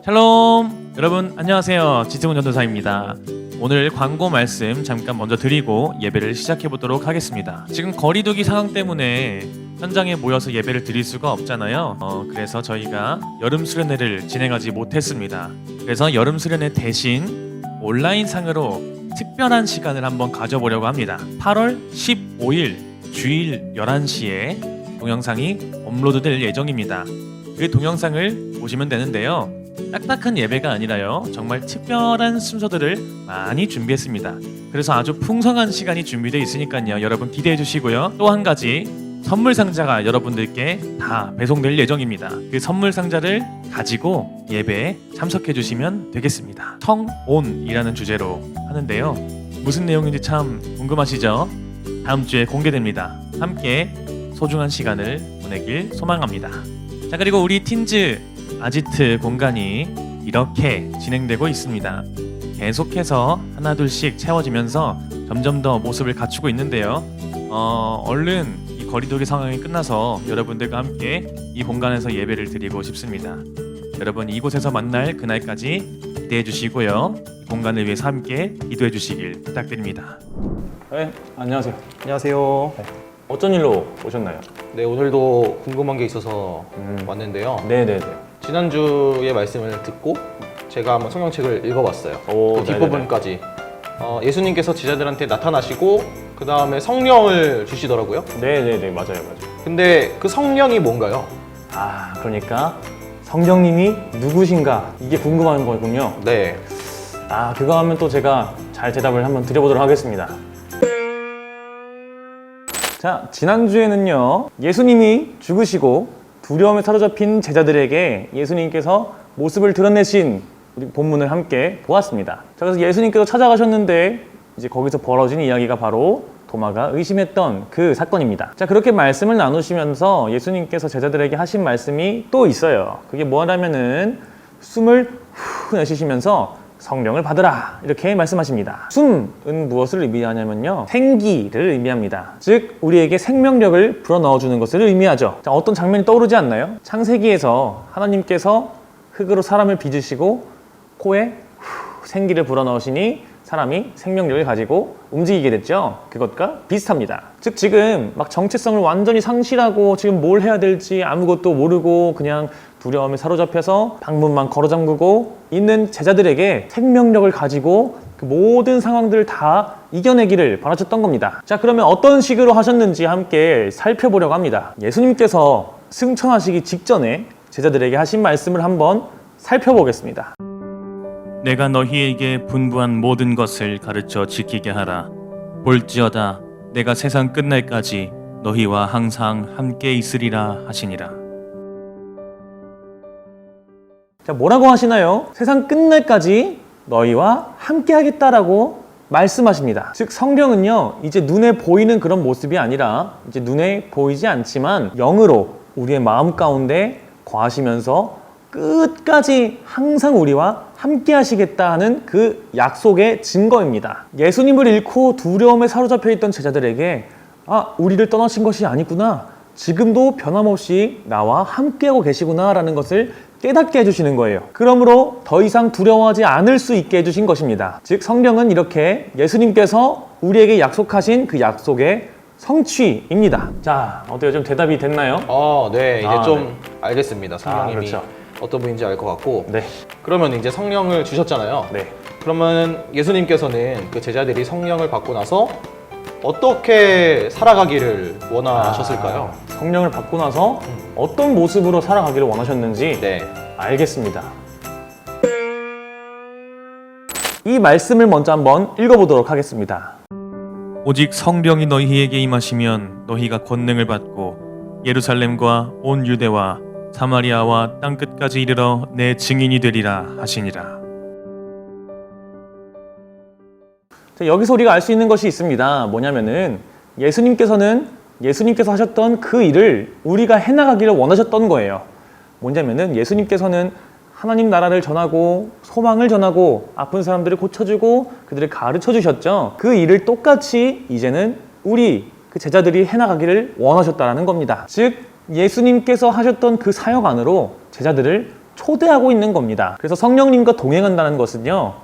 샬롬! 여러분 안녕하세요. 지승훈 전도사입니다. 오늘 광고 말씀 잠깐 먼저 드리고 예배를 시작해 보도록 하겠습니다. 지금 거리두기 상황 때문에 현장에 모여서 예배를 드릴 수가 없잖아요. 그래서 저희가 여름 수련회를 진행하지 못했습니다. 그래서 여름 수련회 대신 온라인상으로 특별한 시간을 한번 가져보려고 합니다. 8월 15일 주일 11시에 동영상이 업로드될 예정입니다. 그 동영상을 보시면 되는데요. 딱딱한 예배가 아니라요, 정말 특별한 순서들을 많이 준비했습니다. 그래서 아주 풍성한 시간이 준비되어 있으니까요, 여러분 기대해 주시고요. 또 한 가지 선물 상자가 여러분들께 다 배송될 예정입니다. 그 선물 상자를 가지고 예배에 참석해 주시면 되겠습니다. 성온이라는 주제로 하는데요, 무슨 내용인지 참 궁금하시죠? 다음 주에 공개됩니다. 함께 소중한 시간을 보내길 소망합니다. 자, 그리고 우리 틴즈 아지트 공간이 이렇게 진행되고 있습니다. 계속해서 하나둘씩 채워지면서 점점 더 모습을 갖추고 있는데요. 얼른 이 거리두기 상황이 끝나서 여러분들과 함께 이 공간에서 예배를 드리고 싶습니다. 여러분 이곳에서 만날 그날까지 기대해 주시고요. 이 공간을 위해서 함께 기도해 주시길 부탁드립니다. 네, 안녕하세요. 안녕하세요. 네. 어쩐 일로 오셨나요? 네, 오늘도 궁금한 게 있어서 왔는데요. 네네네. 지난주의 말씀을 듣고 제가 한번 성경책을 읽어봤어요. 그 뒷부분까지. 예수님께서 제자들한테 나타나시고 그 다음에 성령을 주시더라고요. 네네네, 맞아요. 근데 그 성령이 뭔가요? 아, 그러니까 성령님이 누구신가, 이게 궁금한 거군요. 네. 아, 그거 하면 또 제가 잘 대답을 한번 드려보도록 하겠습니다. 자, 지난주에는요, 예수님이 죽으시고 두려움에 사로잡힌 제자들에게 예수님께서 모습을 드러내신 우리 본문을 함께 보았습니다. 자, 그래서 예수님께서 찾아가셨는데 이제 거기서 벌어진 이야기가 바로 도마가 의심했던 그 사건입니다. 자, 그렇게 말씀을 나누시면서 예수님께서 제자들에게 하신 말씀이 또 있어요. 그게 뭐냐면은 숨을 후 내쉬시면서 성령을 받으라, 이렇게 말씀하십니다. 숨은 무엇을 의미하냐면요, 생기를 의미합니다. 즉 우리에게 생명력을 불어넣어주는 것을 의미하죠. 자, 어떤 장면이 떠오르지 않나요? 창세기에서 하나님께서 흙으로 사람을 빚으시고 코에 생기를 불어넣으시니 사람이 생명력을 가지고 움직이게 됐죠. 그것과 비슷합니다. 즉 지금 막 정체성을 완전히 상실하고 지금 뭘 해야 될지 아무것도 모르고 그냥 두려움에 사로잡혀서 방문만 걸어 잠그고 있는 제자들에게 생명력을 가지고 그 모든 상황들을 다 이겨내기를 바라셨던 겁니다. 자, 그러면 어떤 식으로 하셨는지 함께 살펴보려고 합니다. 예수님께서 승천하시기 직전에 제자들에게 하신 말씀을 한번 살펴보겠습니다. 내가 너희에게 분부한 모든 것을 가르쳐 지키게 하라. 볼지어다 내가 세상 끝날까지 너희와 항상 함께 있으리라 하시니라. 자, 뭐라고 하시나요? 세상 끝날까지 너희와 함께 하겠다라고 말씀하십니다. 즉 성령은요, 이제 눈에 보이는 그런 모습이 아니라 이제 눈에 보이지 않지만 영으로 우리의 마음 가운데 거하시면서 끝까지 항상 우리와 함께 하시겠다 하는 그 약속의 증거입니다. 예수님을 잃고 두려움에 사로잡혀 있던 제자들에게 우리를 떠나신 것이 아니구나, 지금도 변함없이 나와 함께하고 계시구나 라는 것을 깨닫게 해주시는 거예요. 그러므로 더 이상 두려워하지 않을 수 있게 해주신 것입니다. 즉 성령은 이렇게 예수님께서 우리에게 약속하신 그 약속의 성취입니다. 자, 어때요? 좀 대답이 됐나요? 네, 이제 좀 알겠습니다. 성령님이 그렇죠. 어떤 분인지 알 것 같고. 네. 그러면 이제 성령을 주셨잖아요. 네. 그러면 예수님께서는 그 제자들이 성령을 받고 나서 어떻게 살아가기를 원하셨을까요? 성령을 받고 나서 어떤 모습으로 살아가기를 원하셨는지 네. 알겠습니다. 이 말씀을 먼저 한번 읽어보도록 하겠습니다. 오직 성령이 너희에게 임하시면 너희가 권능을 받고 예루살렘과 온 유대와 사마리아와 땅끝까지 이르러 내 증인이 되리라 하시니라. 자, 여기서 우리가 알 수 있는 것이 있습니다. 뭐냐면은 예수님께서 하셨던 그 일을 우리가 해나가기를 원하셨던 거예요. 뭐냐면은 예수님께서는 하나님 나라를 전하고 소망을 전하고 아픈 사람들을 고쳐주고 그들을 가르쳐 주셨죠. 그 일을 똑같이 이제는 우리 그 제자들이 해나가기를 원하셨다는 겁니다. 즉 예수님께서 하셨던 그 사역 안으로 제자들을 초대하고 있는 겁니다. 그래서 성령님과 동행한다는 것은요,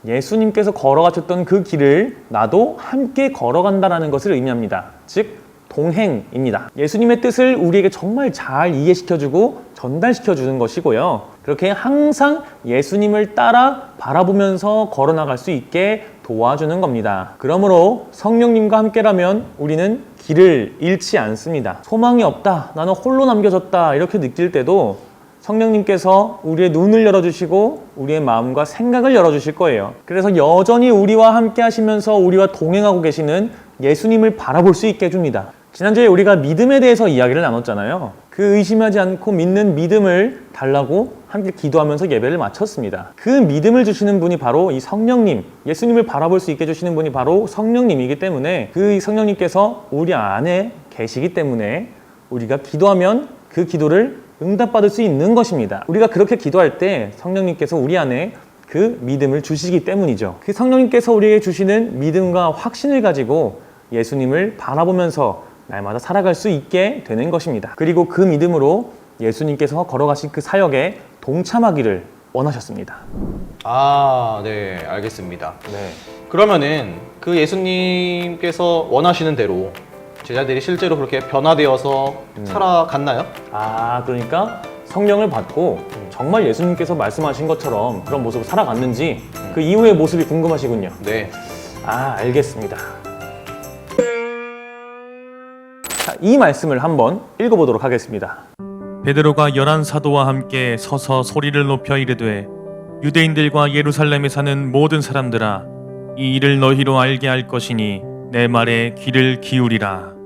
예수님께서 걸어가셨던 그 길을 나도 함께 걸어간다는 것을 의미합니다. 즉 동행입니다. 예수님의 뜻을 우리에게 정말 잘 이해시켜주고 전달시켜주는 것이고요. 그렇게 항상 예수님을 따라 바라보면서 걸어나갈 수 있게 도와주는 겁니다. 그러므로 성령님과 함께라면 우리는 길을 잃지 않습니다. 소망이 없다, 나는 홀로 남겨졌다 이렇게 느낄 때도 성령님께서 우리의 눈을 열어주시고 우리의 마음과 생각을 열어주실 거예요. 그래서 여전히 우리와 함께 하시면서 우리와 동행하고 계시는 예수님을 바라볼 수 있게 해줍니다. 지난주에 우리가 믿음에 대해서 이야기를 나눴잖아요. 그 의심하지 않고 믿는 믿음을 달라고 함께 기도하면서 예배를 마쳤습니다. 그 믿음을 주시는 분이 바로 이 성령님, 예수님을 바라볼 수 있게 해주시는 분이 바로 성령님이기 때문에 그 성령님께서 우리 안에 계시기 때문에 우리가 기도하면 그 기도를 응답받을 수 있는 것입니다. 우리가 그렇게 기도할 때 성령님께서 우리 안에 그 믿음을 주시기 때문이죠. 그 성령님께서 우리에게 주시는 믿음과 확신을 가지고 예수님을 바라보면서 날마다 살아갈 수 있게 되는 것입니다. 그리고 그 믿음으로 예수님께서 걸어가신 그 사역에 동참하기를 원하셨습니다. 아, 네, 알겠습니다. 네. 그러면은 그 예수님께서 원하시는 대로 제자들이 실제로 그렇게 변화되어서 살아갔나요? 아, 그러니까 성령을 받고 정말 예수님께서 말씀하신 것처럼 그런 모습을 살아갔는지 그 이후의 모습이 궁금하시군요. 네. 아, 알겠습니다. 자, 이 말씀을 한번 읽어보도록 하겠습니다. 베드로가 11 사도와 함께 서서 소리를 높여 이르되 유대인들과 예루살렘에 사는 모든 사람들아 이 일을 너희로 알게 할 것이니 내 말에 귀를 기울이라.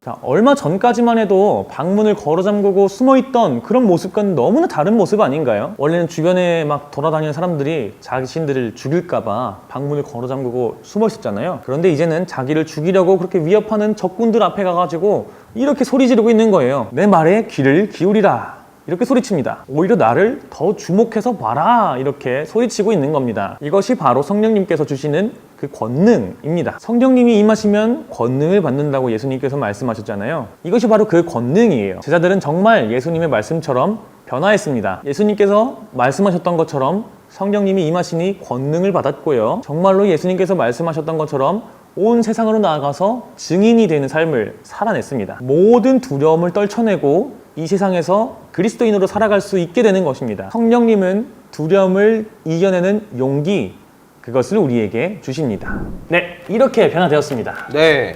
자, 얼마 전까지만 해도 방문을 걸어 잠그고 숨어있던 그런 모습과는 너무나 다른 모습 아닌가요? 원래는 주변에 막 돌아다니는 사람들이 자신들을 죽일까봐 방문을 걸어 잠그고 숨어 있었잖아요. 그런데 이제는 자기를 죽이려고 그렇게 위협하는 적군들 앞에 가가지고 이렇게 소리 지르고 있는 거예요. 내 말에 귀를 기울이라. 이렇게 소리칩니다. 오히려 나를 더 주목해서 봐라 이렇게 소리치고 있는 겁니다. 이것이 바로 성령님께서 주시는 그 권능입니다. 성령님이 임하시면 권능을 받는다고 예수님께서 말씀하셨잖아요. 이것이 바로 그 권능이에요. 제자들은 정말 예수님의 말씀처럼 변화했습니다. 예수님께서 말씀하셨던 것처럼 성령님이 임하시니 권능을 받았고요. 정말로 예수님께서 말씀하셨던 것처럼 온 세상으로 나아가서 증인이 되는 삶을 살아냈습니다. 모든 두려움을 떨쳐내고 이 세상에서 그리스도인으로 살아갈 수 있게 되는 것입니다. 성령님은 두려움을 이겨내는 용기, 그것을 우리에게 주십니다. 네, 이렇게 변화되었습니다. 네.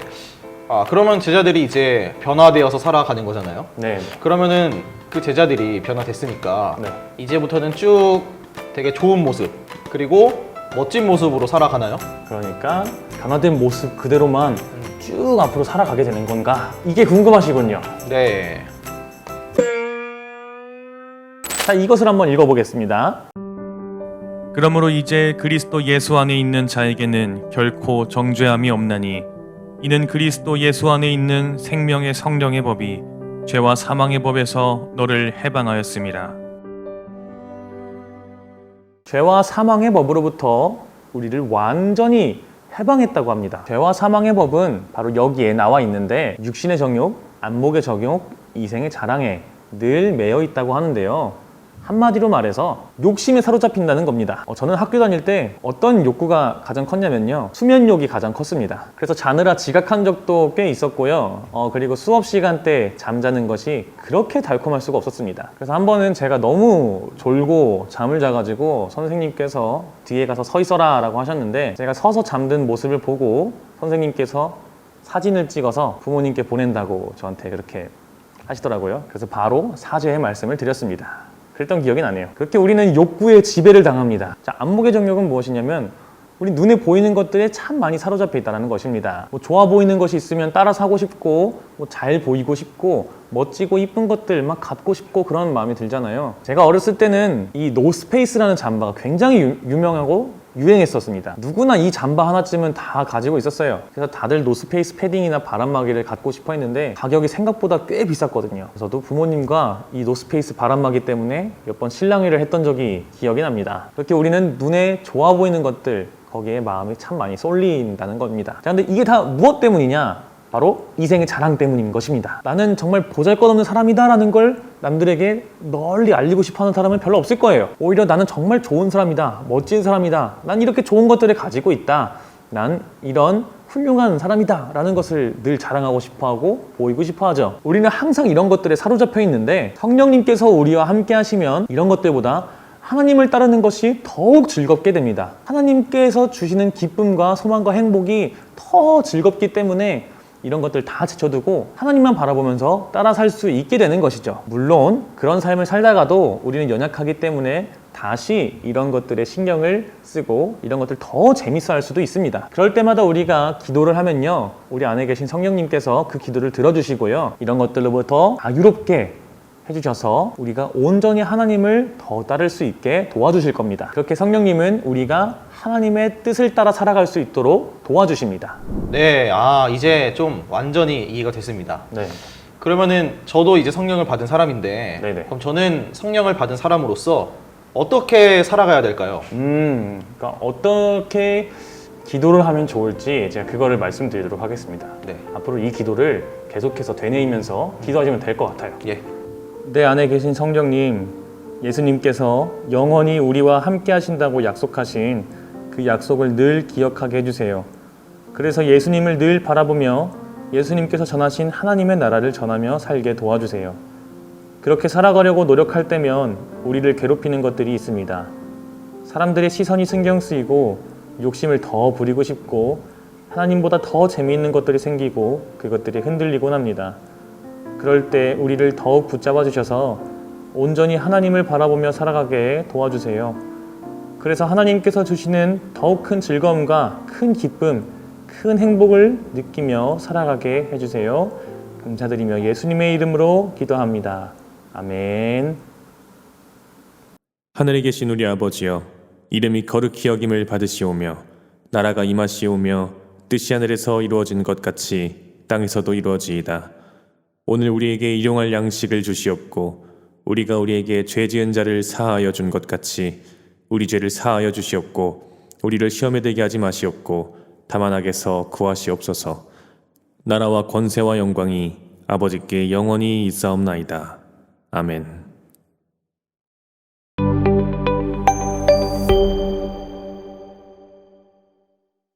아, 그러면 제자들이 이제 변화되어서 살아가는 거잖아요. 네, 그러면은 그 제자들이 변화됐으니까 네. 이제부터는 쭉 되게 좋은 모습 그리고 멋진 모습으로 살아가나요? 그러니까 변화된 모습 그대로만 쭉 앞으로 살아가게 되는 건가? 이게 궁금하시군요. 네. 자, 이것을 한번 읽어보겠습니다. 그러므로 이제 그리스도 예수 안에 있는 자에게는 결코 정죄함이 없나니 이는 그리스도 예수 안에 있는 생명의 성령의 법이 죄와 사망의 법에서 너를 해방하였음이라. 죄와 사망의 법으로부터 우리를 완전히 해방했다고 합니다. 죄와 사망의 법은 바로 여기에 나와 있는데 육신의 정욕, 안목의 정욕, 이생의 자랑에 늘 매여 있다고 하는데요. 한마디로 말해서 욕심에 사로잡힌다는 겁니다. 저는 학교 다닐 때 어떤 욕구가 가장 컸냐면요, 수면욕이 가장 컸습니다. 그래서 자느라 지각한 적도 꽤 있었고요. 그리고 수업 시간 때 잠자는 것이 그렇게 달콤할 수가 없었습니다. 그래서 한 번은 제가 너무 졸고 잠을 자가지고 선생님께서 뒤에 가서 서 있어라 라고 하셨는데, 제가 서서 잠든 모습을 보고 선생님께서 사진을 찍어서 부모님께 보낸다고 저한테 그렇게 하시더라고요. 그래서 바로 사죄의 말씀을 드렸습니다. 그랬던 기억이 나네요. 그렇게 우리는 욕구의 지배를 당합니다. 자, 안목의 정욕은 무엇이냐면 우리 눈에 보이는 것들에 참 많이 사로잡혀 있다는 것입니다. 좋아 보이는 것이 있으면 따라 사고 싶고, 잘 보이고 싶고, 멋지고 이쁜 것들 막 갖고 싶고 그런 마음이 들잖아요. 제가 어렸을 때는 이 노스페이스라는 잠바가 굉장히 유명하고 유행했었습니다. 누구나 이 잠바 하나쯤은 다 가지고 있었어요. 그래서 다들 노스페이스 패딩이나 바람막이를 갖고 싶어 했는데 가격이 생각보다 꽤 비쌌거든요. 저도 부모님과 이 노스페이스 바람막이 때문에 몇 번 실랑이를 했던 적이 기억이 납니다. 그렇게 우리는 눈에 좋아 보이는 것들, 거기에 마음이 참 많이 쏠린다는 겁니다. 자, 근데 이게 다 무엇 때문이냐? 바로 이생의 자랑 때문인 것입니다. 나는 정말 보잘것없는 사람이다라는 걸 남들에게 널리 알리고 싶어하는 사람은 별로 없을 거예요. 오히려 나는 정말 좋은 사람이다, 멋진 사람이다, 난 이렇게 좋은 것들을 가지고 있다, 난 이런 훌륭한 사람이다 라는 것을 늘 자랑하고 싶어하고 보이고 싶어하죠. 우리는 항상 이런 것들에 사로잡혀 있는데 성령님께서 우리와 함께 하시면 이런 것들보다 하나님을 따르는 것이 더욱 즐겁게 됩니다. 하나님께서 주시는 기쁨과 소망과 행복이 더 즐겁기 때문에 이런 것들 다 제쳐두고 하나님만 바라보면서 따라 살 수 있게 되는 것이죠. 물론 그런 삶을 살다가도 우리는 연약하기 때문에 다시 이런 것들에 신경을 쓰고 이런 것들 더 재밌어 할 수도 있습니다. 그럴 때마다 우리가 기도를 하면요, 우리 안에 계신 성령님께서 그 기도를 들어주시고요, 이런 것들로부터 자유롭게 해주셔서 우리가 온전히 하나님을 더 따를 수 있게 도와주실 겁니다. 그렇게 성령님은 우리가 하나님의 뜻을 따라 살아갈 수 있도록 도와주십니다. 네, 이제 좀 완전히 이해가 됐습니다. 네. 그러면은 저도 이제 성령을 받은 사람인데 네네. 그럼 저는 성령을 받은 사람으로서 어떻게 살아가야 될까요? 그러니까 어떻게 기도를 하면 좋을지 제가 그거를 말씀드리도록 하겠습니다. 네. 앞으로 이 기도를 계속해서 되뇌이면서 기도하시면 될 것 같아요. 예. 내 안에 계신 성령님, 예수님께서 영원히 우리와 함께 하신다고 약속하신 그 약속을 늘 기억하게 해주세요. 그래서 예수님을 늘 바라보며 예수님께서 전하신 하나님의 나라를 전하며 살게 도와주세요. 그렇게 살아가려고 노력할 때면 우리를 괴롭히는 것들이 있습니다. 사람들의 시선이 신경 쓰이고 욕심을 더 부리고 싶고 하나님보다 더 재미있는 것들이 생기고 그것들이 흔들리곤 합니다. 그럴 때 우리를 더욱 붙잡아 주셔서 온전히 하나님을 바라보며 살아가게 도와주세요. 그래서 하나님께서 주시는 더욱 큰 즐거움과 큰 기쁨, 큰 행복을 느끼며 살아가게 해주세요. 감사드리며 예수님의 이름으로 기도합니다. 아멘. 하늘에 계신 우리 아버지여, 이름이 거룩히 여김을 받으시오며 나라가 임하시오며 뜻이 하늘에서 이루어진 것 같이 땅에서도 이루어지이다. 오늘 우리에게 일용할 양식을 주시옵고 우리가 우리에게 죄 지은 자를 사하여 준 것 같이 우리 죄를 사하여 주시옵고 우리를 시험에 들게 하지 마시옵고 다만 악에서 구하시옵소서. 나라와 권세와 영광이 아버지께 영원히 있사옵나이다. 아멘.